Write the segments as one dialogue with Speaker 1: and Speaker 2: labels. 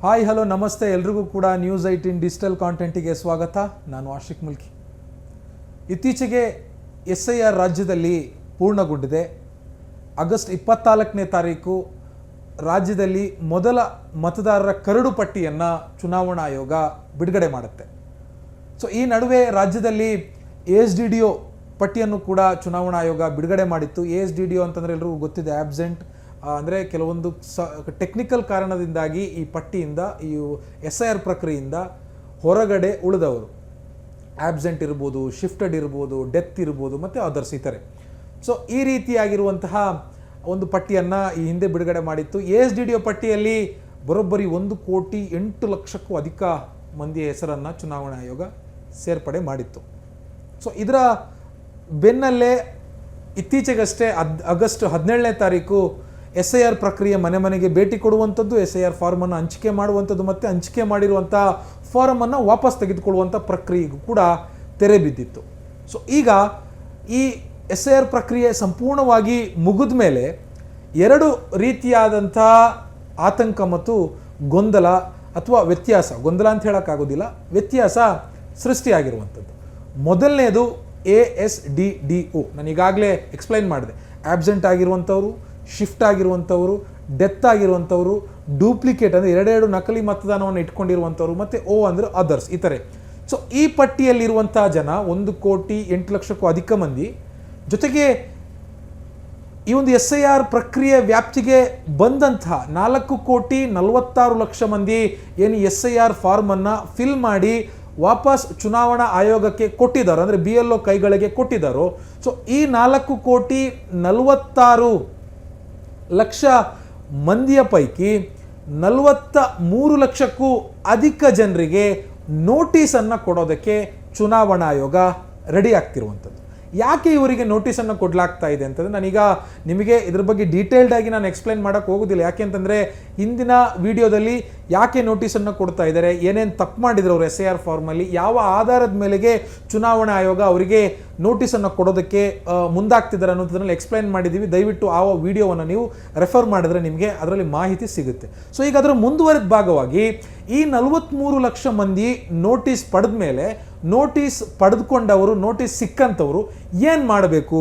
Speaker 1: Hi hello ನಮಸ್ತೆ ಎಲ್ರಿಗೂ ಕೂಡ ನ್ಯೂಸ್ 18 ಡಿಜಿಟಲ್ ಕಾಂಟೆಂಟಿಗೆ ಸ್ವಾಗತ. ನಾನು ಆಶಿಕ್ ಮುಲ್ಕಿ. ಇತ್ತೀಚೆಗೆ SIR ರಾಜ್ಯದಲ್ಲಿ ಪೂರ್ಣಗೊಂಡಿದೆ. ಆಗಸ್ಟ್ 24ನೇ ತಾರೀಕು ರಾಜ್ಯದಲ್ಲಿ ಮೊದಲ ಮತದಾರರ ಕರಡು ಪಟ್ಟಿಯನ್ನು ಚುನಾವಣಾ ಆಯೋಗ ಬಿಡುಗಡೆ ಮಾಡುತ್ತೆ. ಸೊ ಈ ನಡುವೆ ರಾಜ್ಯದಲ್ಲಿ ASDDO ಪಟ್ಟಿಯನ್ನು ಕೂಡ ಚುನಾವಣಾ ಆಯೋಗ ಬಿಡುಗಡೆ ಮಾಡಿತ್ತು. ASDDO ಅಂತಂದರೆ ಎಲ್ಲರಿಗೂ ಗೊತ್ತಿದೆ, ಆಬ್ಸೆಂಟ್ ಅಂದರೆ ಕೆಲವೊಂದು ಟೆಕ್ನಿಕಲ್ ಕಾರಣದಿಂದಾಗಿ ಈ ಪಟ್ಟಿಯಿಂದ ಈ SIR ಪ್ರಕ್ರಿಯೆಯಿಂದ ಹೊರಗಡೆ ಉಳಿದವರು, ಆಬ್ಸೆಂಟ್ ಇರ್ಬೋದು, ಶಿಫ್ಟೆಡ್ ಇರ್ಬೋದು, ಡೆತ್ ಇರ್ಬೋದು, ಮತ್ತು ಅದರ್ಸ್ ಇತರೆ. ಸೊ ಈ ರೀತಿಯಾಗಿರುವಂತಹ ಒಂದು ಪಟ್ಟಿಯನ್ನು ಈ ಹಿಂದೆ ಬಿಡುಗಡೆ ಮಾಡಿತ್ತು. ASDDO ಪಟ್ಟಿಯಲ್ಲಿ ಬರೋಬ್ಬರಿ 1,08,00,000ಕ್ಕೂ ಅಧಿಕ ಮಂದಿಯ ಹೆಸರನ್ನು ಚುನಾವಣಾ ಆಯೋಗ ಸೇರ್ಪಡೆ ಮಾಡಿತ್ತು. ಸೊ ಇದರ ಬೆನ್ನಲ್ಲೇ ಇತ್ತೀಚೆಗಷ್ಟೇ ಆಗಸ್ಟ್ 17ನೇ ತಾರೀಕು SIR ಪ್ರಕ್ರಿಯೆ ಮನೆ ಮನೆಗೆ ಭೇಟಿ ಕೊಡುವಂಥದ್ದು, SIR ಫಾರ್ಮನ್ನು ಹಂಚಿಕೆ ಮಾಡುವಂಥದ್ದು ಮತ್ತು ಹಂಚಿಕೆ ಮಾಡಿರುವಂಥ ಫಾರಮನ್ನು ವಾಪಸ್ ತೆಗೆದುಕೊಳ್ಳುವಂಥ ಪ್ರಕ್ರಿಯೆಗೂ ಕೂಡ ತೆರೆ ಬಿದ್ದಿತ್ತು. ಸೊ ಈಗ ಈ SIR ಪ್ರಕ್ರಿಯೆ ಸಂಪೂರ್ಣವಾಗಿ ಮುಗಿದ ಮೇಲೆ ಎರಡು ರೀತಿಯಾದಂಥ ಆತಂಕ ಮತ್ತು ಗೊಂದಲ ಅಥವಾ ವ್ಯತ್ಯಾಸ, ಗೊಂದಲ ಅಂತ ಹೇಳೋಕ್ಕಾಗೋದಿಲ್ಲ, ವ್ಯತ್ಯಾಸ ಸೃಷ್ಟಿಯಾಗಿರುವಂಥದ್ದು. ಮೊದಲನೇದು ASDDO. ನಾನು ಈಗಾಗಲೇ ಎಕ್ಸ್ಪ್ಲೈನ್ ಮಾಡಿದೆ. ಆಬ್ಸೆಂಟ್ ಆಗಿರುವಂಥವ್ರು, ಶಿಫ್ಟ್ ಆಗಿರುವಂಥವರು, ಡೆತ್ ಆಗಿರುವಂಥವರು, ಡೂಪ್ಲಿಕೇಟ್ ಅಂದರೆ ಎರಡೆರಡು ನಕಲಿ ಮತದಾನವನ್ನು ಇಟ್ಕೊಂಡಿರುವಂಥವ್ರು, ಮತ್ತು O ಅಂದರೆ ಅದರ್ಸ್ ಇತರೆ. ಸೊ ಈ ಪಟ್ಟಿಯಲ್ಲಿರುವಂಥ ಜನ 1,08,00,000ಕ್ಕೂ ಅಧಿಕ ಮಂದಿ. ಜೊತೆಗೆ ಈ ಒಂದು SIR ಪ್ರಕ್ರಿಯೆ ವ್ಯಾಪ್ತಿಗೆ ಬಂದಂತಹ 4,46,00,000 ಮಂದಿ ಏನು SIR ಫಾರ್ಮನ್ನು ಫಿಲ್ ಮಾಡಿ ವಾಪಸ್ ಚುನಾವಣಾ ಆಯೋಗಕ್ಕೆ ಕೊಟ್ಟಿದ್ದಾರೋ, ಅಂದರೆ BLO ಕೈಗಳಿಗೆ ಕೊಟ್ಟಿದ್ದಾರೋ. ಸೊ ಈ 4,46,00,000 ಮಂದಿಯ ಪೈಕಿ 43,00,000ಕ್ಕೂ ಅಧಿಕ ಜನರಿಗೆ ನೋಟಿಸನ್ನು ಕೊಡೋದಕ್ಕೆ ಚುನಾವಣಾ ಆಯೋಗ ರೆಡಿ ಆಗ್ತಿರುವಂಥದ್ದು. ಯಾಕೆ ಇವರಿಗೆ ನೋಟಿಸನ್ನು ಕೊಡಲಾಗ್ತಾ ಇದೆ ಅಂತಂದರೆ, ನಾನೀಗ ನಿಮಗೆ ಇದ್ರ ಬಗ್ಗೆ ಡೀಟೇಲ್ಡ್ ಆಗಿ ನಾನು ಎಕ್ಸ್ಪ್ಲೈನ್ ಮಾಡೋಕ್ಕೆ ಹೋಗೋದಿಲ್ಲ. ಯಾಕೆ ಅಂತಂದರೆ ಹಿಂದಿನ ವಿಡಿಯೋದಲ್ಲಿ ಯಾಕೆ ನೋಟಿಸನ್ನು ಕೊಡ್ತಾ ಇದ್ದಾರೆ, ಏನೇನು ತಪ್ಪು ಮಾಡಿದ್ರು ಅವರು SIR ಫಾರ್ಮಲ್ಲಿ, ಯಾವ ಆಧಾರದ ಮೇಲೆಗೆ ಚುನಾವಣಾ ಆಯೋಗ ಅವರಿಗೆ ನೋಟಿಸನ್ನು ಕೊಡೋದಕ್ಕೆ ಮುಂದಾಗ್ತಿದ್ದಾರೆ ಅನ್ನೋದನ್ನೆಲ್ಲ ಎಕ್ಸ್ಪ್ಲೈನ್ ಮಾಡಿದ್ದೀವಿ. ದಯವಿಟ್ಟು ಆ ವಿಡಿಯೋವನ್ನು ನೀವು ರೆಫರ್ ಮಾಡಿದ್ರೆ ನಿಮಗೆ ಅದರಲ್ಲಿ ಮಾಹಿತಿ ಸಿಗುತ್ತೆ. ಸೊ ಈಗ ಅದರ ಮುಂದುವರೆದ ಭಾಗವಾಗಿ ಈ 43,00,000 ಮಂದಿ ನೋಟಿಸ್ ಪಡೆದ ಮೇಲೆ, ನೋಟಿಸ್ ಪಡೆದುಕೊಂಡವರು, ನೋಟಿಸ್ ಸಿಕ್ಕಂಥವರು ಏನು ಮಾಡಬೇಕು,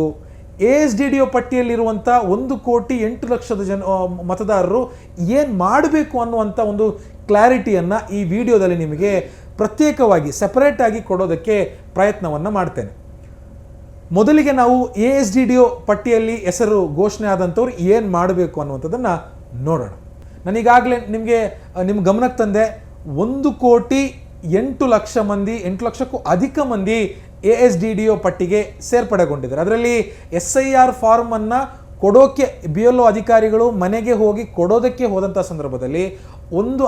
Speaker 1: ASDDO ಪಟ್ಟಿಯಲ್ಲಿರುವಂಥ 1,08,00,000 ಮತದಾರರು ಏನು ಮಾಡಬೇಕು ಅನ್ನುವಂಥ ಒಂದು ಕ್ಲಾರಿಟಿಯನ್ನು ಈ ವಿಡಿಯೋದಲ್ಲಿ ನಿಮಗೆ ಪ್ರತ್ಯೇಕವಾಗಿ ಸೆಪರೇಟಾಗಿ ಕೊಡೋದಕ್ಕೆ ಪ್ರಯತ್ನವನ್ನು ಮಾಡ್ತೇನೆ. ಮೊದಲಿಗೆ ನಾವು ASDDO ಪಟ್ಟಿಯಲ್ಲಿ ಹೆಸರು ಘೋಷಣೆ ಆದಂಥವ್ರು ಏನು ಮಾಡಬೇಕು ಅನ್ನುವಂಥದ್ದನ್ನು ನೋಡೋಣ. ನಾನೀಗಾಗಲೇ ನಿಮ್ಮ ಗಮನಕ್ಕೆ ತಂದೆ, 1,08,00,000 ಮಂದಿ, 8,00,000ಕ್ಕೂ ಅಧಿಕ ಮಂದಿ ASDDO ಪಟ್ಟಿಗೆ ಸೇರ್ಪಡೆಗೊಂಡಿದ್ದಾರೆ. ಅದರಲ್ಲಿ SIR ಫಾರ್ಮನ್ನು ಕೊಡೋಕ್ಕೆ BLO ಅಧಿಕಾರಿಗಳು ಮನೆಗೆ ಹೋಗಿ ಕೊಡೋದಕ್ಕೆ ಹೋದಂಥ ಸಂದರ್ಭದಲ್ಲಿ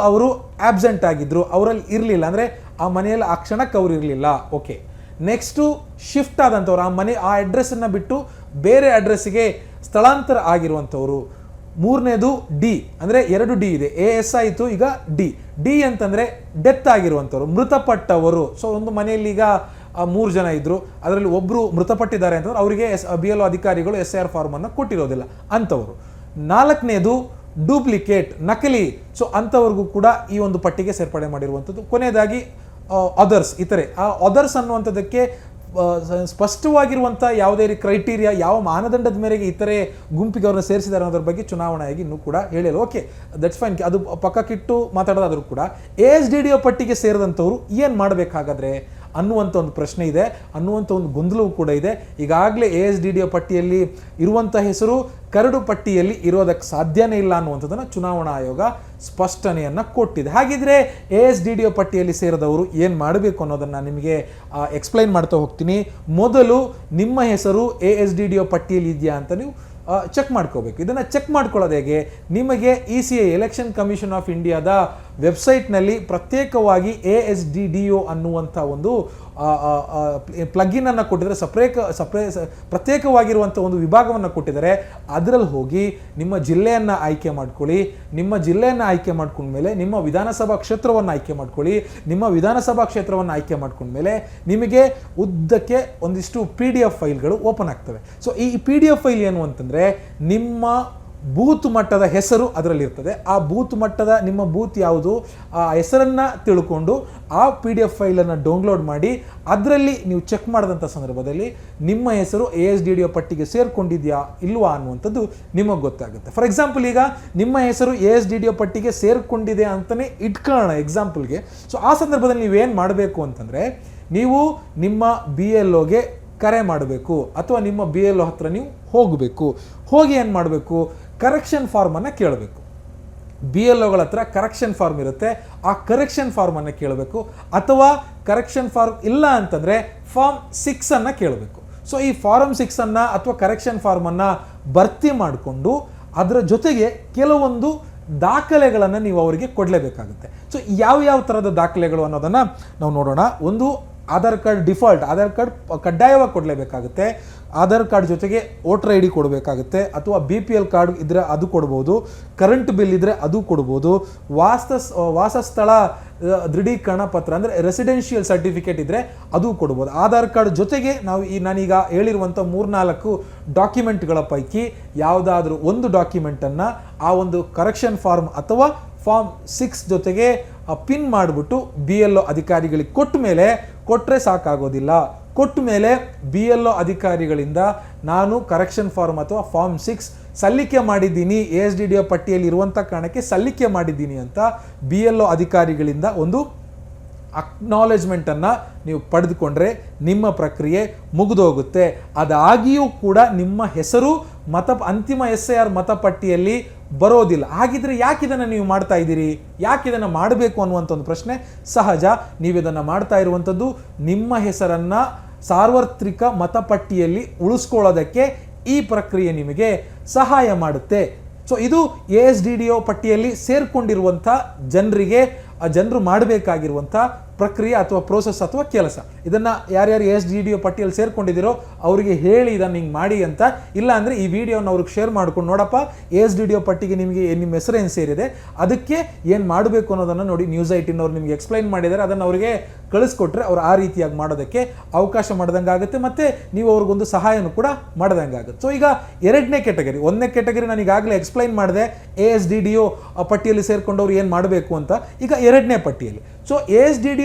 Speaker 1: ಅವರು ಆಬ್ಸೆಂಟ್ ಆಗಿದ್ದರು, ಅವರಲ್ಲಿ ಇರಲಿಲ್ಲ, ಅಂದರೆ ಆ ಮನೆಯಲ್ಲಿ ಆ ಕ್ಷಣಕ್ಕೆ ಅವರು ಇರಲಿಲ್ಲ. ಓಕೆ. ನೆಕ್ಸ್ಟು ಶಿಫ್ಟ್ ಆದಂಥವ್ರು, ಆ ಅಡ್ರೆಸ್ಸನ್ನು ಬಿಟ್ಟು ಬೇರೆ ಅಡ್ರೆಸ್ಸಿಗೆ ಸ್ಥಳಾಂತರ ಆಗಿರುವಂಥವರು. ಮೂರನೇದು D, ಅಂದರೆ 2 D ಇದೆ, AS ಆಯಿತು, ಈಗ D ಅಂತಂದರೆ ಡೆತ್ ಆಗಿರುವಂಥವ್ರು, ಮೃತಪಟ್ಟವರು. ಸೊ ಒಂದು ಮನೆಯಲ್ಲಿ ಈಗ 3 ಜನ ಇದ್ದರು, ಅದರಲ್ಲಿ ಒಬ್ಬರು ಮೃತಪಟ್ಟಿದ್ದಾರೆ ಅಂತಂದ್ರೆ ಅವರಿಗೆ BLO ಅಧಿಕಾರಿಗಳು SIR ಫಾರ್ಮನ್ನು ಕೊಟ್ಟಿರೋದಿಲ್ಲ ಅಂಥವರು. ನಾಲ್ಕನೇದು ಡೂಪ್ಲಿಕೇಟ್, ನಕಲಿ. ಸೊ ಅಂಥವ್ರಿಗೂ ಕೂಡ ಈ ಒಂದು ಪಟ್ಟಿಗೆ ಸೇರ್ಪಡೆ ಮಾಡಿರುವಂಥದ್ದು. ಕೊನೆಯದಾಗಿ ಅದರ್ಸ್ ಇತರೆ. ಆ ಅದರ್ಸ್ ಅನ್ನುವಂಥದ್ದಕ್ಕೆ ಸ್ಪಷ್ಟವಾಗಿರುವಂಥ ಯಾವುದೇ ಕ್ರೈಟೀರಿಯಾ, ಯಾವ ಮಾನದಂಡದ ಮೇರೆಗೆ ಇತರೆ ಗುಂಪಿಗೆ ಅವ್ರನ್ನ ಸೇರಿಸಿದ್ದಾರೆ ಅನ್ನೋದ್ರ ಬಗ್ಗೆ ಚುನಾವಣಾ ಆಯೋಗ ಇನ್ನೂ ಕೂಡ ಹೇಳಿಲ್ಲ. ಓಕೆ, ದಟ್ಸ್ ಫೈನ್, ಅದು ಪಕ್ಕಕ್ಕಿಟ್ಟು ಮಾತಾಡೋದಾದರೂ ಕೂಡ ASDDO ಪಟ್ಟಿಗೆ ಸೇರಿದಂಥವ್ರು ಏನು ಮಾಡಬೇಕಾಗಾದ್ರೆ ಅನ್ನುವಂಥ ಒಂದು ಪ್ರಶ್ನೆ ಇದೆ, ಅನ್ನುವಂಥ ಒಂದು ಗೊಂದಲವೂ ಕೂಡ ಇದೆ. ಈಗಾಗಲೇ ASDDO ಪಟ್ಟಿಯಲ್ಲಿ ಇರುವಂಥ ಹೆಸರು ಕರಡು ಪಟ್ಟಿಯಲ್ಲಿ ಇರೋದಕ್ಕೆ ಸಾಧ್ಯನೇ ಇಲ್ಲ ಅನ್ನುವಂಥದ್ದನ್ನು ಚುನಾವಣಾ ಆಯೋಗ ಸ್ಪಷ್ಟನೆಯನ್ನು ಕೊಟ್ಟಿದೆ. ಹಾಗಿದ್ರೆ ASDDO ಪಟ್ಟಿಯಲ್ಲಿ ಸೇರಿದವರು ಏನು ಮಾಡಬೇಕು ಅನ್ನೋದನ್ನು ನಿಮಗೆ ಎಕ್ಸ್ಪ್ಲೈನ್ ಮಾಡ್ತಾ ಹೋಗ್ತೀನಿ. ಮೊದಲು ನಿಮ್ಮ ಹೆಸರು ASDDO ಪಟ್ಟಿಯಲ್ಲಿ ಇದೆಯಾ ಅಂತ ನೀವು ಚೆಕ್ ಮಾಡ್ಕೋಬೇಕು. ಇದನ್ನು ಚೆಕ್ ಮಾಡ್ಕೊಳ್ಳೋದು ಹೇಗೆ, ನಿಮಗೆ ECI ಎಲೆಕ್ಷನ್ ಕಮಿಷನ್ ಆಫ್ ಇಂಡಿಯಾದ ವೆಬ್ಸೈಟ್ನಲ್ಲಿ ಪ್ರತ್ಯೇಕವಾಗಿ ASDDO ಅನ್ನುವಂಥ ಒಂದು ಪ್ಲಗಿನನ್ನು ಕೊಟ್ಟಿದ್ದಾರೆ, ಪ್ರತ್ಯೇಕವಾಗಿರುವಂಥ ಒಂದು ವಿಭಾಗವನ್ನು ಕೊಟ್ಟಿದ್ದಾರೆ. ಅದರಲ್ಲಿ ಹೋಗಿ ನಿಮ್ಮ ಜಿಲ್ಲೆಯನ್ನು ಆಯ್ಕೆ ಮಾಡ್ಕೊಳ್ಳಿ. ನಿಮ್ಮ ಜಿಲ್ಲೆಯನ್ನು ಆಯ್ಕೆ ಮಾಡ್ಕೊಂಡ್ಮೇಲೆ ನಿಮ್ಮ ವಿಧಾನಸಭಾ ಕ್ಷೇತ್ರವನ್ನು ಆಯ್ಕೆ ಮಾಡ್ಕೊಳ್ಳಿ. ನಿಮ್ಮ ವಿಧಾನಸಭಾ ಕ್ಷೇತ್ರವನ್ನು ಆಯ್ಕೆ ಮಾಡ್ಕೊಂಡ್ಮೇಲೆ ನಿಮಗೆ ಉದ್ದಕ್ಕೆ ಒಂದಿಷ್ಟು PDF ಫೈಲ್ಗಳು ಓಪನ್ ಆಗ್ತವೆ. ಸೊ ಈ PDF ಫೈಲ್ ಏನು ಅಂತಂದರೆ ನಿಮ್ಮ ಬೂತ್ ಮಟ್ಟದ ಹೆಸರು ಅದರಲ್ಲಿ ಇರ್ತದೆ. ಆ ಬೂತ್ ಮಟ್ಟದ ನಿಮ್ಮ ಬೂತ್ ಯಾವುದು ಆ ಹೆಸರನ್ನು ತಿಳ್ಕೊಂಡು ಆ PDF ಫೈಲನ್ನು ಡೌನ್ಲೋಡ್ ಮಾಡಿ ಅದರಲ್ಲಿ ನೀವು ಚೆಕ್ ಮಾಡಿದಂಥ ಸಂದರ್ಭದಲ್ಲಿ ನಿಮ್ಮ ಹೆಸರು ASDDO ಪಟ್ಟಿಗೆ ಸೇರ್ಕೊಂಡಿದೆಯಾ ಇಲ್ವಾ ಅನ್ನುವಂಥದ್ದು ನಿಮಗೆ ಗೊತ್ತಾಗುತ್ತೆ. ಫಾರ್ ಎಕ್ಸಾಂಪಲ್, ಈಗ ನಿಮ್ಮ ಹೆಸರು ASDDO ಪಟ್ಟಿಗೆ ಸೇರ್ಕೊಂಡಿದೆ ಅಂತಲೇ ಇಟ್ಕೊಳ್ಳೋಣ ಎಕ್ಸಾಂಪಲ್ಗೆ. ಸೊ ಆ ಸಂದರ್ಭದಲ್ಲಿ ನೀವೇನು ಮಾಡಬೇಕು ಅಂತಂದರೆ, ನೀವು ನಿಮ್ಮ BLOಗೆ ಕರೆ ಮಾಡಬೇಕು ಅಥವಾ ನಿಮ್ಮ BLO ಹತ್ರ ನೀವು ಹೋಗಬೇಕು. ಹೋಗಿ ಏನು ಮಾಡಬೇಕು, ಕರೆಕ್ಷನ್ ಫಾರ್ಮನ್ನು ಕೇಳಬೇಕು. BLOಗಳ ಹತ್ರ ಕರೆಕ್ಷನ್ ಫಾರ್ಮ್ ಇರುತ್ತೆ, ಆ ಕರೆಕ್ಷನ್ ಫಾರ್ಮನ್ನು ಕೇಳಬೇಕು. ಅಥವಾ ಕರೆಕ್ಷನ್ ಫಾರ್ಮ್ ಇಲ್ಲ ಅಂತಂದರೆ ಫಾರ್ಮ್ 6 ಕೇಳಬೇಕು. ಸೊ ಈ ಫಾರ್ಮ್ 6 ಅಥವಾ ಕರೆಕ್ಷನ್ ಫಾರ್ಮನ್ನು ಭರ್ತಿ ಮಾಡಿಕೊಂಡು ಅದರ ಜೊತೆಗೆ ಕೆಲವೊಂದು ದಾಖಲೆಗಳನ್ನು ನೀವು ಅವರಿಗೆ ಕೊಡಲೇಬೇಕಾಗುತ್ತೆ. ಸೊ ಯಾವ ಥರದ ದಾಖಲೆಗಳು ಅನ್ನೋದನ್ನು ನಾವು ನೋಡೋಣ. ಒಂದು, Aadhaar card default, Aadhaar card ಕಡ್ಡಾಯವಾಗಿ ಕೊಡಲೇಬೇಕಾಗುತ್ತೆ. ಆಧಾರ್ ಕಾರ್ಡ್ ಜೊತೆಗೆ ವೋಟರ್ ID ಕೊಡಬೇಕಾಗುತ್ತೆ, ಅಥವಾ BPL ಕಾರ್ಡ್ ಇದ್ದರೆ ಅದು ಕೊಡ್ಬೋದು, ಕರೆಂಟ್ ಬಿಲ್ ಇದ್ದರೆ ಅದು ಕೊಡ್ಬೋದು, ವಾಸಸ್ಥಳ ದೃಢೀಕರಣ ಪತ್ರ ಅಂದರೆ ರೆಸಿಡೆನ್ಷಿಯಲ್ ಸರ್ಟಿಫಿಕೇಟ್ ಇದ್ದರೆ ಅದು ಕೊಡ್ಬೋದು. ಆಧಾರ್ ಕಾರ್ಡ್ ಜೊತೆಗೆ ನಾನೀಗ ಹೇಳಿರುವಂಥ 3-4 ಡಾಕ್ಯುಮೆಂಟ್ಗಳ ಪೈಕಿ ಯಾವುದಾದ್ರೂ ಒಂದು ಡಾಕ್ಯುಮೆಂಟನ್ನು ಆ ಒಂದು ಕರೆಕ್ಷನ್ ಫಾರ್ಮ್ ಅಥವಾ ಫಾರ್ಮ್ 6 ಜೊತೆಗೆ ಪಿನ್ ಮಾಡಿಬಿಟ್ಟು BLO ಅಧಿಕಾರಿಗಳಿಗೆ ಕೊಟ್ಟರೆ ಸಾಕಾಗೋದಿಲ್ಲ. ಕೊಟ್ಟ ಮೇಲೆ BLO ಅಧಿಕಾರಿಗಳಿಂದ ನಾನು ಕರೆಕ್ಷನ್ ಫಾರ್ಮ್ ಅಥವಾ ಫಾರ್ಮ್ 6 ಸಲ್ಲಿಕೆ ಮಾಡಿದ್ದೀನಿ, ASDDO ಪಟ್ಟಿಯಲ್ಲಿ ಇರುವಂಥ ಕಾರಣಕ್ಕೆ ಸಲ್ಲಿಕೆ ಮಾಡಿದ್ದೀನಿ ಅಂತ BLO ಅಧಿಕಾರಿಗಳಿಂದ ಒಂದು ಅಕ್ನಾಲೆಜ್ಮೆಂಟನ್ನು ನೀವು ಪಡೆದುಕೊಂಡ್ರೆ ನಿಮ್ಮ ಪ್ರಕ್ರಿಯೆ ಮುಗಿದೋಗುತ್ತೆ. ಅದಾಗಿಯೂ ಕೂಡ ನಿಮ್ಮ ಹೆಸರು ಅಂತಿಮ SIR ಮತಪಟ್ಟಿಯಲ್ಲಿ ಬರೋದಿಲ್ಲ. ಹಾಗಿದ್ರೆ ಯಾಕೆ ಇದನ್ನು ನೀವು ಮಾಡ್ತಾ ಇದ್ದೀರಿ, ಯಾಕೆ ಇದನ್ನು ಮಾಡಬೇಕು ಅನ್ನುವಂಥ ಒಂದು ಪ್ರಶ್ನೆ ಸಹಜ. ನೀವು ಇದನ್ನು ಮಾಡ್ತಾ ಇರುವಂಥದ್ದು ನಿಮ್ಮ ಹೆಸರನ್ನು ಸಾರ್ವತ್ರಿಕ ಮತಪಟ್ಟಿಯಲ್ಲಿ ಉಳಿಸ್ಕೊಳ್ಳೋದಕ್ಕೆ ಈ ಪ್ರಕ್ರಿಯೆ ನಿಮಗೆ ಸಹಾಯ ಮಾಡುತ್ತೆ. ಸೊ ಇದು ASDDO ಪಟ್ಟಿಯಲ್ಲಿ ಸೇರ್ಕೊಂಡಿರುವಂಥ ಜನರು ಮಾಡಬೇಕಾಗಿರುವಂಥ ಪ್ರಕ್ರಿಯೆ ಅಥವಾ ಪ್ರೋಸೆಸ್ ಅಥವಾ ಕೆಲಸ. ಇದನ್ನು ಯಾರ್ಯಾರು ASDDO ಪಟ್ಟಿಯಲ್ಲಿ ಸೇರ್ಕೊಂಡಿದ್ದೀರೋ ಅವರಿಗೆ ಹೇಳಿ ಇದನ್ನು ಹಿಂಗೆ ಮಾಡಿ ಅಂತ. ಇಲ್ಲ ಅಂದರೆ ಈ ವಿಡಿಯೋನ ಅವ್ರಿಗೆ ಶೇರ್ ಮಾಡ್ಕೊಂಡು, ನೋಡಪ್ಪ ASDDO ಪಟ್ಟಿಗೆ ನಿಮ್ಮ ಹೆಸರು ಏನು ಸೇರಿದೆ, ಅದಕ್ಕೆ ಏನು ಮಾಡಬೇಕು ಅನ್ನೋದನ್ನು ನೋಡಿ ನ್ಯೂಸ್ 18 ಅವ್ರು ನಿಮಗೆ ಎಕ್ಸ್ಪ್ಲೈನ್ ಮಾಡಿದ್ದಾರೆ. ಅದನ್ನು ಅವರಿಗೆ ಕಳಿಸ್ಕೊಟ್ರೆ ಅವ್ರು ಆ ರೀತಿಯಾಗಿ ಮಾಡೋದಕ್ಕೆ ಅವಕಾಶ ಮಾಡ್ದಂಗೆ ಆಗುತ್ತೆ, ಮತ್ತು ನೀವು ಅವ್ರಿಗೊಂದು ಸಹಾಯನೂ ಕೂಡ ಮಾಡ್ದಂಗೆ ಆಗುತ್ತೆ. ಸೊ ಈಗ 2ನೇ ಕ್ಯಾಟಗರಿ, 1ನೇ ಕ್ಯಾಟಗರಿ ನಾನು ಈಗಾಗಲೇ ಎಕ್ಸ್ಪ್ಲೈನ್ ಮಾಡಿದೆ, ASDDO ಪಟ್ಟಿಯಲ್ಲಿ ಸೇರ್ಕೊಂಡವ್ರು ಏನು ಮಾಡಬೇಕು ಅಂತ. ಈಗ 2ನೇ ಪಟ್ಟಿಯಲ್ಲಿ, ಸೊ ASDDO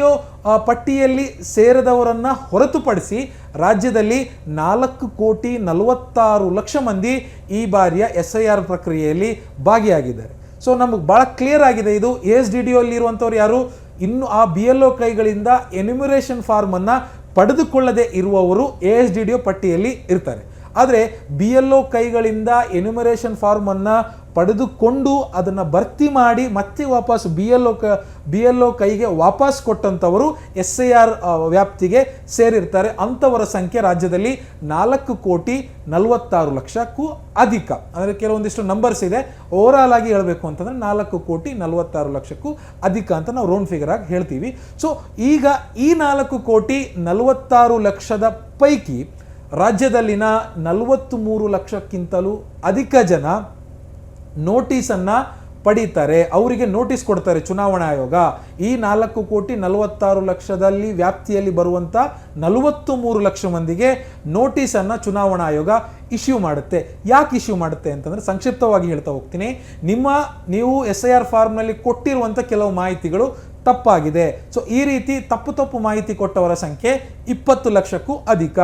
Speaker 1: ಪಟ್ಟಿಯಲ್ಲಿ ಸೇರಿದವರನ್ನು ಹೊರತುಪಡಿಸಿ ರಾಜ್ಯದಲ್ಲಿ 4,46,00,000 ಮಂದಿ ಈ ಬಾರಿಯ SIR ಪ್ರಕ್ರಿಯೆಯಲ್ಲಿ ಭಾಗಿಯಾಗಿದ್ದಾರೆ. ಸೊ ನಮಗೆ ಭಾಳ ಕ್ಲಿಯರ್ ಆಗಿದೆ ಇದು. ASDDO ಅಲ್ಲಿ ಇರುವಂಥವ್ರು ಯಾರು ಇನ್ನು ಆ BLO ಕೈಗಳಿಂದ ಎನ್ಯುಮರೇಷನ್ ಫಾರ್ಮನ್ನು ಪಡೆದುಕೊಳ್ಳದೆ ಇರುವವರು ASDDO ಪಟ್ಟಿಯಲ್ಲಿ ಇರ್ತಾರೆ. ಆದರೆ BLO ಕೈಗಳಿಂದ ಎನ್ಯುಮರೇಷನ್ ಫಾರ್ಮನ್ನು ಪಡೆದುಕೊಂಡು ಅದನ್ನು ಭರ್ತಿ ಮಾಡಿ ಮತ್ತೆ ವಾಪಸ್ BLO ಕೈಗೆ ವಾಪಸ್ ಕೊಟ್ಟಂಥವರು SIR ವ್ಯಾಪ್ತಿಗೆ ಸೇರಿರ್ತಾರೆ. ಅಂಥವರ ಸಂಖ್ಯೆ ರಾಜ್ಯದಲ್ಲಿ 4,46,00,000ಕ್ಕೂ ಅಧಿಕ. ಅಂದರೆ ಕೆಲವೊಂದಿಷ್ಟು ನಂಬರ್ಸ್ ಇದೆ, ಓವರಾಲ್ ಆಗಿ ಹೇಳಬೇಕು ಅಂತಂದರೆ 4,46,00,000ಕ್ಕೂ ಅಧಿಕ ಅಂತ ನಾವು ರೌಂಡ್ ಫಿಗರ್ ಆಗಿ ಹೇಳ್ತೀವಿ. ಸೊ ಈಗ ಈ 4,46,00,000 ಪೈಕಿ ರಾಜ್ಯದಲ್ಲಿನ 43 ಲಕ್ಷಕ್ಕಿಂತಲೂ ಅಧಿಕ ಜನ ನೋಟಿಸನ್ನು ಪಡೀತಾರೆ, ಅವರಿಗೆ ನೋಟಿಸ್ ಕೊಡ್ತಾರೆ ಚುನಾವಣಾ ಆಯೋಗ. ಈ 4,46,00,000 ವ್ಯಾಪ್ತಿಯಲ್ಲಿ ಬರುವಂಥ 43 ಲಕ್ಷ ಮಂದಿಗೆ ನೋಟಿಸನ್ನು ಚುನಾವಣಾ ಆಯೋಗ ಇಶ್ಯೂ ಮಾಡುತ್ತೆ. ಯಾಕೆ ಇಶ್ಯೂ ಮಾಡುತ್ತೆ ಅಂತಂದರೆ, ಸಂಕ್ಷಿಪ್ತವಾಗಿ ಹೇಳ್ತಾ ಹೋಗ್ತೀನಿ. ನೀವು SIR ಫಾರ್ಮ್ನಲ್ಲಿ ಕೊಟ್ಟಿರುವಂಥ ಕೆಲವು ಮಾಹಿತಿಗಳು ತಪ್ಪಾಗಿದೆ. ಸೊ ಈ ರೀತಿ ತಪ್ಪು ಮಾಹಿತಿ ಕೊಟ್ಟವರ ಸಂಖ್ಯೆ 20 ಲಕ್ಷಕ್ಕೂ ಅಧಿಕ.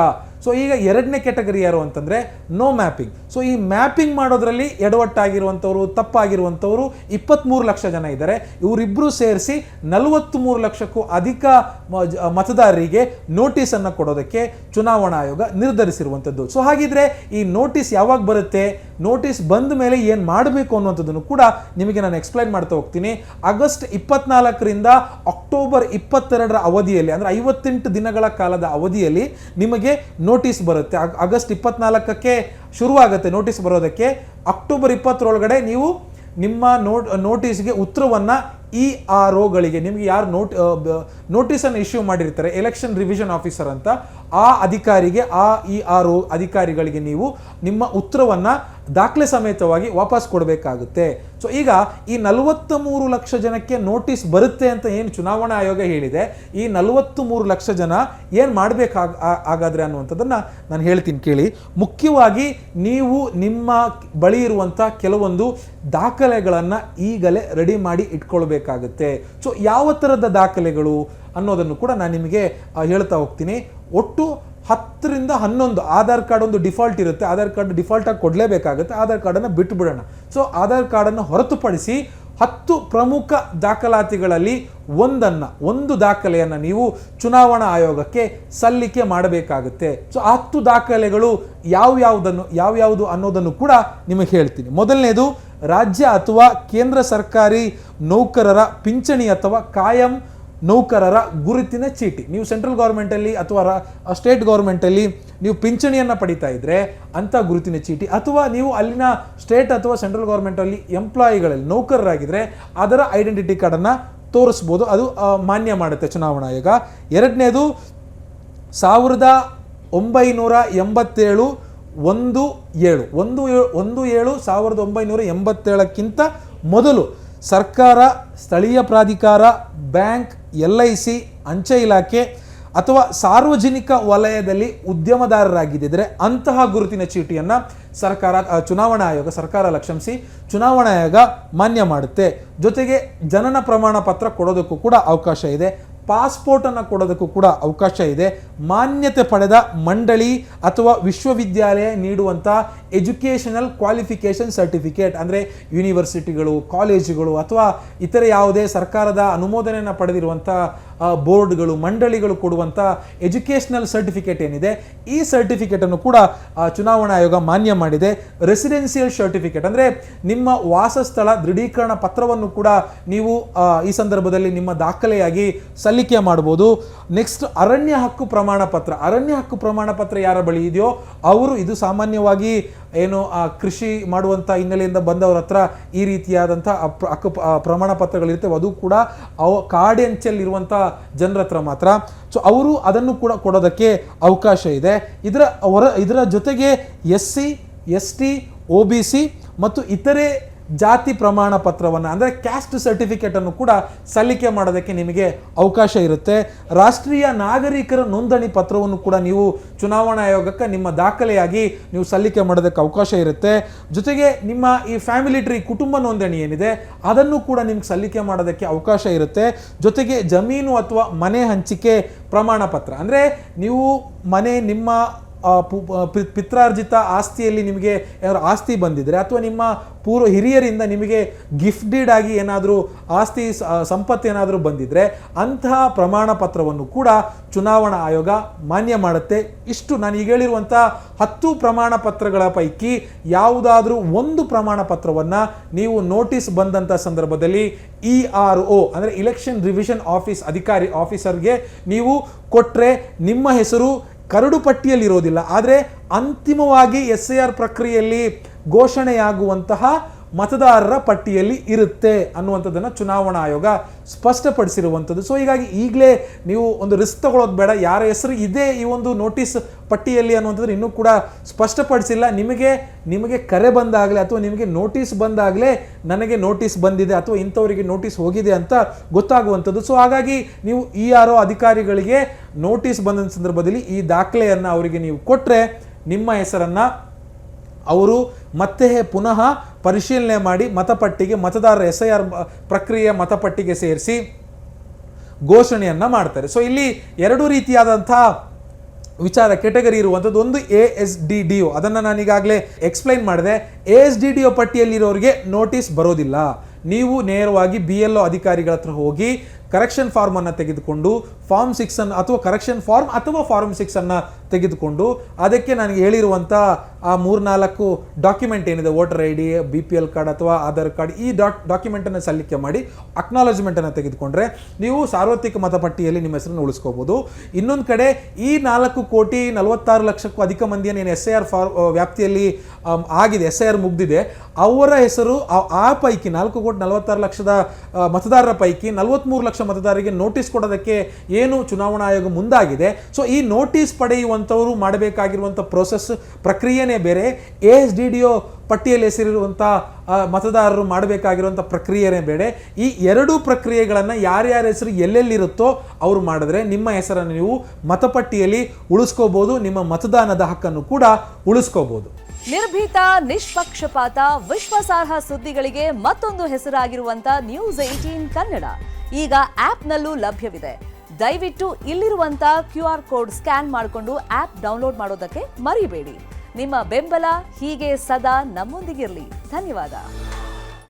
Speaker 1: ಸೊ ಈಗ 2ನೇ ಕ್ಯಾಟಗರಿ ಯಾರು ಅಂತಂದರೆ ನೋ ಮ್ಯಾಪಿಂಗ್. ಸೊ ಈ ಮ್ಯಾಪಿಂಗ್ ಮಾಡೋದ್ರಲ್ಲಿ ಎಡವಟ್ಟಾಗಿರುವಂಥವ್ರು, ತಪ್ಪಾಗಿರುವಂಥವ್ರು 23 ಲಕ್ಷ ಜನ ಇದ್ದಾರೆ. ಇವರಿಬ್ಬರು ಸೇರಿಸಿ 43 ಲಕ್ಷಕ್ಕೂ ಅಧಿಕ ಮತದಾರರಿಗೆ ನೋಟಿಸನ್ನು ಕೊಡೋದಕ್ಕೆ ಚುನಾವಣಾ ಆಯೋಗ ನಿರ್ಧರಿಸಿರುವಂಥದ್ದು. ಸೊ ಹಾಗಿದ್ರೆ ಈ ನೋಟಿಸ್ ಯಾವಾಗ ಬರುತ್ತೆ, ನೋಟಿಸ್ ಬಂದ ಮೇಲೆ ಏನು ಮಾಡಬೇಕು ಅನ್ನುವಂಥದ್ದನ್ನು ಕೂಡ ನಿಮಗೆ ನಾನು ಎಕ್ಸ್ಪ್ಲೈನ್ ಮಾಡ್ತಾ ಹೋಗ್ತೀನಿ. ಆಗಸ್ಟ್ 24ರಿಂದ ಅಕ್ಟೋಬರ್ 22ರ ಅವಧಿಯಲ್ಲಿ, ಅಂದರೆ 58 ದಿನಗಳ ಕಾಲದ ಅವಧಿಯಲ್ಲಿ ನಿಮಗೆ ನೋಟಿಸ್ ಬರುತ್ತೆ. ಆಗಸ್ಟ್ 24ಕ್ಕೆ ಶುರುವಾಗುತ್ತೆ ನೋಟಿಸ್ ಬರೋದಕ್ಕೆ. ಅಕ್ಟೋಬರ್ 20ರೊಳಗಡೆ ನೀವು ನಿಮ್ಮ ನೋಟಿಸ್ಗೆ ಉತ್ತರವನ್ನು EROಗಳಿಗೆ, ನಿಮಗೆ ಯಾರು ನೋಟಿಸನ್ನು ಇಶ್ಯೂ ಮಾಡಿರ್ತಾರೆ, ಎಲೆಕ್ಷನ್ ರಿವಿಷನ್ ಆಫೀಸರ್ ಅಂತ, ಆ ಅಧಿಕಾರಿಗೆ ಈ ಆರು ಅಧಿಕಾರಿಗಳಿಗೆ ನೀವು ನಿಮ್ಮ ಉತ್ತರವನ್ನು ದಾಖಲೆ ಸಮೇತವಾಗಿ ವಾಪಸ್ ಕೊಡಬೇಕಾಗುತ್ತೆ. ಸೊ ಈಗ ಈ 43 ಲಕ್ಷ ಜನಕ್ಕೆ ನೋಟಿಸ್ ಬರುತ್ತೆ ಅಂತ ಏನು ಚುನಾವಣಾ ಆಯೋಗ ಹೇಳಿದೆ, ಈ 43 ಲಕ್ಷ ಜನ ಏನು ಮಾಡಬೇಕಾಗಾದ್ರೆ ಅನ್ನುವಂಥದ್ದನ್ನು ನಾನು ಹೇಳ್ತೀನಿ ಕೇಳಿ. ಮುಖ್ಯವಾಗಿ ನೀವು ನಿಮ್ಮ ಬಳಿ ಇರುವಂಥ ಕೆಲವೊಂದು ದಾಖಲೆಗಳನ್ನು ಈಗಲೇ ರೆಡಿ ಮಾಡಿ ಇಟ್ಕೊಳ್ಬೇಕಾಗುತ್ತೆ. ಸೊ ಯಾವ ಥರದ ದಾಖಲೆಗಳು ಅನ್ನೋದನ್ನು ಕೂಡ ನಾನು ನಿಮಗೆ ಹೇಳ್ತಾ ಹೋಗ್ತೀನಿ. ಒಟ್ಟು 10 ರಿಂದ 11 ಆಧಾರ್ ಕಾರ್ಡ್ ಒಂದು ಡಿಫಾಲ್ಟ್ ಇರುತ್ತೆ, ಆಧಾರ್ ಕಾರ್ಡ್ ಡಿಫಾಲ್ಟಾಗಿ ಕೊಡಲೇಬೇಕಾಗುತ್ತೆ, ಆಧಾರ್ ಕಾರ್ಡನ್ನು ಬಿಟ್ಟು ಬಿಡೋಣ. ಸೊ ಆಧಾರ್ ಕಾರ್ಡನ್ನು ಹೊರತುಪಡಿಸಿ 10 ಪ್ರಮುಖ ದಾಖಲಾತಿಗಳಲ್ಲಿ ಒಂದು ದಾಖಲೆಯನ್ನು ನೀವು ಚುನಾವಣಾ ಆಯೋಗಕ್ಕೆ ಸಲ್ಲಿಕೆ ಮಾಡಬೇಕಾಗುತ್ತೆ. ಸೊ 10 ದಾಖಲೆಗಳು ಯಾವ್ಯಾವುದು ಅನ್ನೋದನ್ನು ಕೂಡ ನಿಮಗೆ ಹೇಳ್ತೀನಿ. ಮೊದಲನೇದು, ರಾಜ್ಯ ಅಥವಾ ಕೇಂದ್ರ ಸರ್ಕಾರಿ ನೌಕರರ ಪಿಂಚಣಿ ಅಥವಾ ಕಾಯಂ ನೌಕರರ ಗುರುತಿನ ಚೀಟಿ. ನೀವು ಸೆಂಟ್ರಲ್ ಗೌರ್ಮೆಂಟಲ್ಲಿ ಅಥವಾ ಸ್ಟೇಟ್ ಗೌರ್ಮೆಂಟಲ್ಲಿ ನೀವು ಪಿಂಚಣಿಯನ್ನು ಪಡಿತಾ ಇದ್ದರೆ ಅಂಥ ಗುರುತಿನ ಚೀಟಿ, ಅಥವಾ ನೀವು ಅಲ್ಲಿನ ಸ್ಟೇಟ್ ಅಥವಾ ಸೆಂಟ್ರಲ್ ಗೌರ್ಮೆಂಟಲ್ಲಿ ಎಂಪ್ಲಾಯಿಗಳಲ್ಲಿ ನೌಕರರಾಗಿದ್ದರೆ ಅದರ ಐಡೆಂಟಿಟಿ ಕಾರ್ಡನ್ನು ತೋರಿಸ್ಬೋದು, ಅದು ಮಾನ್ಯ ಮಾಡುತ್ತೆ ಚುನಾವಣಾ ಆಯೋಗ. ಎರಡನೇದು, 1987 1987ಕ್ಕಿಂತ ಮೊದಲು ಸರ್ಕಾರ, ಸ್ಥಳೀಯ ಪ್ರಾಧಿಕಾರ, ಬ್ಯಾಂಕ್, LIC, ಅಂಚೆ ಇಲಾಖೆ ಅಥವಾ ಸಾರ್ವಜನಿಕ ವಲಯದಲ್ಲಿ ಉದ್ಯಮದಾರರಾಗಿದ್ದರೆ ಅಂತಹ ಗುರುತಿನ ಚೀಟಿಯನ್ನು ಚುನಾವಣಾ ಆಯೋಗ ಮಾನ್ಯ ಮಾಡುತ್ತೆ. ಜೊತೆಗೆ ಜನನ ಪ್ರಮಾಣ ಪತ್ರ ಕೊಡೋದಕ್ಕೂ ಕೂಡ ಅವಕಾಶ ಇದೆ, ಪಾಸ್ಪೋರ್ಟನ್ನು ಕೊಡೋದಕ್ಕೂ ಕೂಡ ಅವಕಾಶ ಇದೆ. ಮಾನ್ಯತೆ ಪಡೆದ ಮಂಡಳಿ ಅಥವಾ ವಿಶ್ವವಿದ್ಯಾಲಯ ನೀಡುವಂಥ ಎಜುಕೇಷನಲ್ ಕ್ವಾಲಿಫಿಕೇಷನ್ ಸರ್ಟಿಫಿಕೇಟ್, ಅಂದರೆ ಯೂನಿವರ್ಸಿಟಿಗಳು, ಕಾಲೇಜುಗಳು ಅಥವಾ ಇತರೆ ಯಾವುದೇ ಸರ್ಕಾರದ ಅನುಮೋದನೆಯನ್ನು ಪಡೆದಿರುವಂಥ ಬೋರ್ಡ್ಗಳು, ಮಂಡಳಿಗಳು ಕೊಡುವಂಥ ಎಜುಕೇಷನಲ್ ಸರ್ಟಿಫಿಕೇಟ್ ಏನಿದೆ, ಈ ಸರ್ಟಿಫಿಕೇಟನ್ನು ಕೂಡ ಚುನಾವಣಾ ಆಯೋಗ ಮಾನ್ಯ ಮಾಡಿದೆ. ರೆಸಿಡೆನ್ಸಿಯಲ್ ಸರ್ಟಿಫಿಕೇಟ್ ಅಂದರೆ ನಿಮ್ಮ ವಾಸಸ್ಥಳ ದೃಢೀಕರಣ ಪತ್ರವನ್ನು ಕೂಡ ನೀವು ಈ ಸಂದರ್ಭದಲ್ಲಿ ನಿಮ್ಮ ದಾಖಲೆಯಾಗಿ ಸಲ್ಲಿಕೆ ಮಾಡಬಹುದು. ನೆಕ್ಸ್ಟ್, ಅರಣ್ಯ ಹಕ್ಕು ಪ್ರಮಾಣ ಪತ್ರ ಯಾರ ಬಳಿ ಇದೆಯೋ ಅವರು, ಇದು ಸಾಮಾನ್ಯವಾಗಿ ಏನು ಕೃಷಿ ಮಾಡುವಂಥ ಹಿನ್ನೆಲೆಯಿಂದ ಬಂದವರ ಹತ್ರ ಈ ರೀತಿಯಾದಂಥ ಪ್ರಮಾಣ ಪತ್ರಗಳಿರ್ತವೆ, ಅದು ಕೂಡ ಕಾಡೆಂಚಲ್ಲಿರುವಂಥ ಜನರ ಹತ್ರ ಮಾತ್ರ. ಸೊ ಅವರು ಅದನ್ನು ಕೂಡ ಕೊಡೋದಕ್ಕೆ ಅವಕಾಶ ಇದೆ. ಇದರ ಜೊತೆಗೆ SC, ST, OBC ಮತ್ತು ಇತರೆ ಜಾತಿ ಪ್ರಮಾಣ ಪತ್ರವನ್ನು ಅಂದರೆ ಕ್ಯಾಸ್ಟ್ ಸರ್ಟಿಫಿಕೇಟನ್ನು ಕೂಡ ಸಲ್ಲಿಕೆ ಮಾಡೋದಕ್ಕೆ ನಿಮಗೆ ಅವಕಾಶ ಇರುತ್ತೆ. ರಾಷ್ಟ್ರೀಯ ನಾಗರಿಕರ ನೋಂದಣಿ ಪತ್ರವನ್ನು ಕೂಡ ನೀವು ಚುನಾವಣಾ ಆಯೋಗಕ್ಕೆ ನಿಮ್ಮ ದಾಖಲೆಯಾಗಿ ನೀವು ಸಲ್ಲಿಕೆ ಮಾಡೋದಕ್ಕೆ ಅವಕಾಶ ಇರುತ್ತೆ. ಜೊತೆಗೆ ನಿಮ್ಮ ಈ ಫ್ಯಾಮಿಲಿ ಟ್ರೀ, ಕುಟುಂಬ ನೋಂದಣಿ ಏನಿದೆ, ಅದನ್ನು ಕೂಡ ನಿಮ್ಗೆ ಸಲ್ಲಿಕೆ ಮಾಡೋದಕ್ಕೆ ಅವಕಾಶ ಇರುತ್ತೆ. ಜೊತೆಗೆ ಜಮೀನು ಅಥವಾ ಮನೆ ಹಂಚಿಕೆ ಪ್ರಮಾಣ ಪತ್ರ, ಅಂದರೆ ನೀವು ನಿಮ್ಮ ಪಿತ್ರಾರ್ಜಿತ ಆಸ್ತಿಯಲ್ಲಿ ನಿಮಗೆ ಏನಾದರೂ ಆಸ್ತಿ ಬಂದಿದ್ರೆ ಅಥವಾ ನಿಮ್ಮ ಪೂರ್ವ ಹಿರಿಯರಿಂದ ನಿಮಗೆ ಗಿಫ್ಟ್ ಡೀಡ್ ಆಗಿ ಏನಾದರೂ ಆಸ್ತಿ ಸಂಪತ್ತು ಏನಾದರೂ ಬಂದಿದ್ರೆ ಅಂತಹ ಪ್ರಮಾಣ ಪತ್ರವನ್ನು ಕೂಡ ಚುನಾವಣಾ ಆಯೋಗ ಮಾನ್ಯ ಮಾಡುತ್ತೆ. ಇಷ್ಟು ನಾನು ಈಗ ಹೇಳಿರುವಂಥ 10 ಪ್ರಮಾಣ ಪತ್ರಗಳ ಪೈಕಿ ಯಾವುದಾದ್ರೂ ಒಂದು ಪ್ರಮಾಣ ಪತ್ರವನ್ನು ನೀವು ನೋಟಿಸ್ ಬಂದಂಥ ಸಂದರ್ಭದಲ್ಲಿ ERO ಅಂದರೆ ಇಲೆಕ್ಷನ್ ರಿವಿಷನ್ ಆಫೀಸರ್ಗೆ ನೀವು ಕೊಟ್ಟರೆ ನಿಮ್ಮ ಹೆಸರು ಕರಡು ಪಟ್ಟಿಯಲ್ಲಿ ಇರೋದಿಲ್ಲ, ಆದರೆ ಅಂತಿಮವಾಗಿ SIR ಪ್ರಕ್ರಿಯೆಯಲ್ಲಿ ಘೋಷಣೆಯಾಗುವಂತಹ ಮತದಾರರ ಪಟ್ಟಿಯಲ್ಲಿ ಇರುತ್ತೆ ಅನ್ನುವಂಥದ್ದನ್ನು ಚುನಾವಣಾ ಆಯೋಗ ಸ್ಪಷ್ಟಪಡಿಸಿರುವಂಥದ್ದು. ಸೊ ಹೀಗಾಗಿ ಈಗಲೇ ನೀವು ಒಂದು ರಿಸ್ಕ್ ತಗೊಳ್ಳೋದು ಬೇಡ, ಯಾರ ಹೆಸರು ಇದೆ ಈ ಒಂದು ನೋಟಿಸ್ ಪಟ್ಟಿಯಲ್ಲಿ ಅನ್ನುವಂಥದ್ದು ಇನ್ನೂ ಕೂಡ ಸ್ಪಷ್ಟಪಡಿಸಿಲ್ಲ. ನಿಮಗೆ ಕರೆ ಬಂದಾಗಲೇ ಅಥವಾ ನಿಮಗೆ ನೋಟಿಸ್ ಬಂದಾಗಲೇ ನನಗೆ ನೋಟಿಸ್ ಬಂದಿದೆ ಅಥವಾ ಇಂಥವರಿಗೆ ನೋಟಿಸ್ ಹೋಗಿದೆ ಅಂತ ಗೊತ್ತಾಗುವಂಥದ್ದು. ಸೊ ಹಾಗಾಗಿ ನೀವು ERO ಅಧಿಕಾರಿಗಳಿಗೆ ನೋಟಿಸ್ ಬಂದ ಸಂದರ್ಭದಲ್ಲಿ ಈ ದಾಖಲೆಯನ್ನು ಅವರಿಗೆ ನೀವು ಕೊಟ್ಟರೆ ನಿಮ್ಮ ಹೆಸರನ್ನು ಅವರು ಮತ್ತೆ ಪುನಃ ಪರಿಶೀಲನೆ ಮಾಡಿ ಮತದಾರರ SIR ಪ್ರಕ್ರಿಯೆಯ ಮತಪಟ್ಟಿಗೆ ಸೇರಿಸಿ ಘೋಷಣೆಯನ್ನು ಮಾಡ್ತಾರೆ. ಸೊ ಇಲ್ಲಿ 2 ರೀತಿಯಾದಂಥ ಕೆಟಗರಿ ಇರುವಂಥದ್ದು. ಒಂದು ASDDO, ಅದನ್ನು ನಾನು ಈಗಾಗಲೇ ಎಕ್ಸ್ಪ್ಲೈನ್ ಮಾಡಿದೆ. ASDDO ಪಟ್ಟಿಯಲ್ಲಿರೋರಿಗೆ ನೋಟಿಸ್ ಬರೋದಿಲ್ಲ. ನೀವು ನೇರವಾಗಿ BLO ಅಧಿಕಾರಿಗಳ ಹತ್ರ ಹೋಗಿ ಕರೆಕ್ಷನ್ ಫಾರ್ಮನ್ನು ತೆಗೆದುಕೊಂಡು ಫಾರ್ಮ್ 6 ಅನ್ನು ಅಥವಾ ಕರೆಕ್ಷನ್ ಫಾರ್ಮ್ ಅಥವಾ ಫಾರ್ಮ್ 6 ಅನ್ನು ತೆಗೆದುಕೊಂಡು ಅದಕ್ಕೆ ನನಗೆ ಹೇಳಿರುವಂಥ ಆ 3-4 ಡಾಕ್ಯುಮೆಂಟ್ ಏನಿದೆ, ವೋಟರ್ ID, BPL ಕಾರ್ಡ್ ಅಥವಾ ಆಧಾರ್ ಕಾರ್ಡ್, ಈ ಡಾಕ್ಯುಮೆಂಟನ್ನು ಸಲ್ಲಿಕೆ ಮಾಡಿ ಅಕ್ನಾಲಜ್ಮೆಂಟನ್ನು ತೆಗೆದುಕೊಂಡ್ರೆ ನೀವು ಸಾರ್ವತ್ರಿಕ ಮತಪಟ್ಟಿಯಲ್ಲಿ ನಿಮ್ಮ ಹೆಸರನ್ನು ಉಳಿಸ್ಕೋಬೋದು. ಇನ್ನೊಂದು ಕಡೆ ಈ 4,46,00,000ಕ್ಕೂ ಅಧಿಕ ಮಂದಿಯನ್ನು ಏನು SIR ವ್ಯಾಪ್ತಿಯಲ್ಲಿ ಆಗಿದೆ, SIR ಮುಗ್ದಿದೆ, ಅವರ ಹೆಸರು ಆ ಪೈಕಿ 4,46,00,000 ಮತದಾರರ ಪೈಕಿ 43 ಲಕ್ಷ ಮತದಾರರಿಗೆ ನೋಟಿಸ್ ಕೊಡೋದಕ್ಕೆ ಏನು ಚುನಾವಣಾ ಆಯೋಗ ಮುಂದಾಗಿದೆ. ಸೊ ಈ ನೋಟಿಸ್ ಪಡೆಯುವಂಥವರು ಮಾಡಬೇಕಾಗಿರುವಂಥ ಪ್ರಕ್ರಿಯೆನೇ ಬೇರೆ. ASDDO ಪಟ್ಟಿಯಲ್ಲಿ ಹೆಸರಿರುವಂಥ ಮತದಾರರು ಮಾಡಬೇಕಾಗಿರುವಂಥ ಪ್ರಕ್ರಿಯೆನೇ ಬೇರೆ. ಈ ಎರಡೂ ಪ್ರಕ್ರಿಯೆಗಳನ್ನು ಯಾರ್ಯಾರ ಹೆಸರು ಎಲ್ಲೆಲ್ಲಿರುತ್ತೋ ಅವರು ಮಾಡಿದ್ರೆ ನಿಮ್ಮ ಹೆಸರನ್ನು ನೀವು ಮತಪಟ್ಟಿಯಲ್ಲಿ ಉಳಿಸ್ಕೋಬಹುದು, ನಿಮ್ಮ ಮತದಾನದ ಹಕ್ಕನ್ನು ಕೂಡ ಉಳಿಸ್ಕೋಬಹುದು.
Speaker 2: ನಿರ್ಭೀತ, ನಿಷ್ಪಕ್ಷಪಾತ, ವಿಶ್ವಾಸಾರ್ಹ ಸುದ್ದಿಗಳಿಗೆ ಮತ್ತೊಂದು ಹೆಸರಾಗಿರುವಂತ ನ್ಯೂಸ್ 18 ಕನ್ನಡ ಈಗ ಆಪ್ನಲ್ಲೂ ಲಭ್ಯವಿದೆ. ದಯವಿಟ್ಟು ಇಲ್ಲಿರುವಂತ QR ಕೋಡ್ ಸ್ಕ್ಯಾನ್ ಮಾಡಿಕೊಂಡು ಆಪ್ ಡೌನ್ಲೋಡ್ ಮಾಡೋದಕ್ಕೆ ಮರಿಬೇಡಿ. ನಿಮ್ಮ ಬೆಂಬಲ ಹೀಗೆ ಸದಾ ನಮ್ಮೊಂದಿಗಿರಲಿ. ಧನ್ಯವಾದ.